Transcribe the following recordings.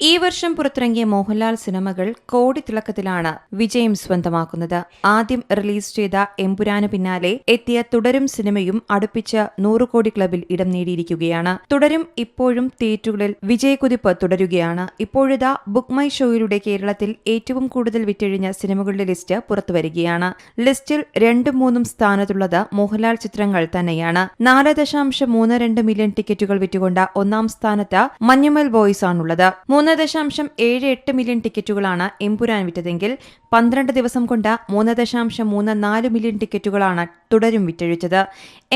ഈ വർഷം പുറത്തിറങ്ങിയ മോഹൻലാൽ സിനിമകൾ കോടിത്തിളക്കത്തിലാണ് വിജയം സ്വന്തമാക്കുന്നത്. ആദ്യം റിലീസ് ചെയ്ത എമ്പുരാന് പിന്നാലെ എത്തിയ തുടരും സിനിമയും അടുപ്പിച്ച് 100 കോടി ക്ലബിൽ ഇടം നേടിയിരിക്കുകയാണ്. തുടരും ഇപ്പോഴും തിയേറ്ററുകളിൽ വിജയക്കുതിപ്പ് തുടരുകയാണ്. ഇപ്പോഴിതാ ബുക്ക് മൈ ഷോയിലൂടെ കേരളത്തിൽ ഏറ്റവും കൂടുതൽ വിറ്റഴിഞ്ഞ സിനിമകളുടെ ലിസ്റ്റ് പുറത്തുവരികയാണ്. ലിസ്റ്റിൽ 2-3 സ്ഥാനത്തുള്ളത് മോഹൻലാൽ ചിത്രങ്ങൾ തന്നെയാണ്. 4.32 മില്യൺ ടിക്കറ്റുകൾ വിറ്റുകൊണ്ട് ഒന്നാം സ്ഥാനത്ത് മഞ്ഞുമൽ ബോയ്സ് ആണുള്ളത്. 3.78 മില്യൺ ടിക്കറ്റുകളാണ് എമ്പുരാൻ വിറ്റതെങ്കിൽ 12 ദിവസം കൊണ്ട് 3.34 മില്യൺ ടിക്കറ്റുകളാണ് തുടരും വിറ്റഴിച്ചത്.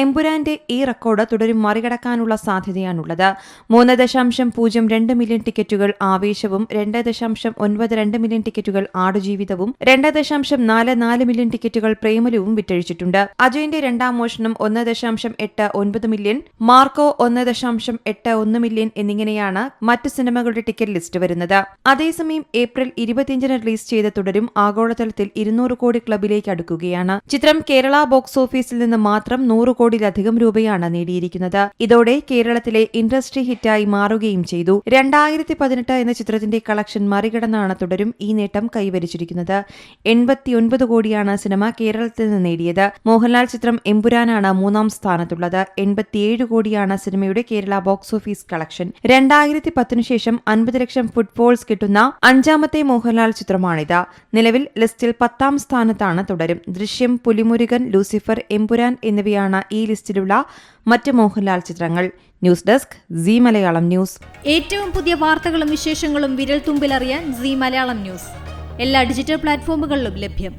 എമ്പുരാന്റെ ഈ റെക്കോർഡ് തുടരും മറികടക്കാനുള്ള സാധ്യതയാണുള്ളത്. 3.02 മില്യൺ ടിക്കറ്റുകൾ ആവേശവും 2.92 മില്യൺ ടിക്കറ്റുകൾ ആടുജീവിതവും 2.44 മില്യൺ ടിക്കറ്റുകൾ പ്രേമലുവും വിറ്റഴിച്ചിട്ടുണ്ട്. അജയന്റെ രണ്ടാം മോഷണം 1.89 മില്യൺ, മാർക്കോ 1.81 മില്യൺ എന്നിങ്ങനെയാണ് മറ്റ് സിനിമകളുടെ ടിക്കറ്റ് ലിസ്റ്റ് വരുന്നത്. അതേസമയം ഏപ്രിൽ 25 റിലീസ് ചെയ്ത തുടരും ആഗോളതലത്തിൽ 200 കോടി ക്ലബിലേക്ക് അടുക്കുകയാണ്. ചിത്രം കേരള ബോക്സ് ഓഫീസിൽ നിന്ന് മാത്രം 100 കോടിയിലധികം രൂപയാണ് നേടിയിരിക്കുന്നത്. ഇതോടെ കേരളത്തിലെ ഇൻഡസ്ട്രി ഹിറ്റായി മാറുകയും ചെയ്തു. 2018 എന്ന ചിത്രത്തിന്റെ കളക്ഷൻ മറികടന്നാണ് തുടരും ഈ നേട്ടം കൈവരിച്ചിരിക്കുന്നത്. 89 കോടിയാണ് സിനിമ കേരളത്തിൽ നിന്ന് നേടിയത്. മോഹൻലാൽ ചിത്രം എമ്പുരാനാണ് 3-ാം സ്ഥാനത്തുള്ളത്. 87 കോടിയാണ് സിനിമയുടെ കേരള ബോക്സ് ഓഫീസ് കളക്ഷൻ. 2010 ശേഷം 50 ലക്ഷം ഫുട്ഫോൾസ് കിട്ടുന്ന 5-ാമത്തെ മോഹൻലാൽ ചിത്രമാണിത്. നിലവിൽ ലിസ്റ്റിൽ 10-ാം സ്ഥാനത്താണ് തുടരും. ദൃശ്യം, പുലിമുരുകൻ, ലൂസിഫർ, എമ്പുരാൻ എന്നിവയാണ് ഈ ലിസ്റ്റിലുള്ള മറ്റ് മോഹൻലാൽ ചിത്രങ്ങൾ. News desk Zee Malayalam news. ഏറ്റവും പുതിയ വാർത്തകളും വിശേഷങ്ങളും വിരൽ തുമ്പിലറിയാൻ സീ മലയാളം ന്യൂസ് എല്ലാ ഡിജിറ്റൽ പ്ലാറ്റ്ഫോമുകളിലും ലഭ്യം.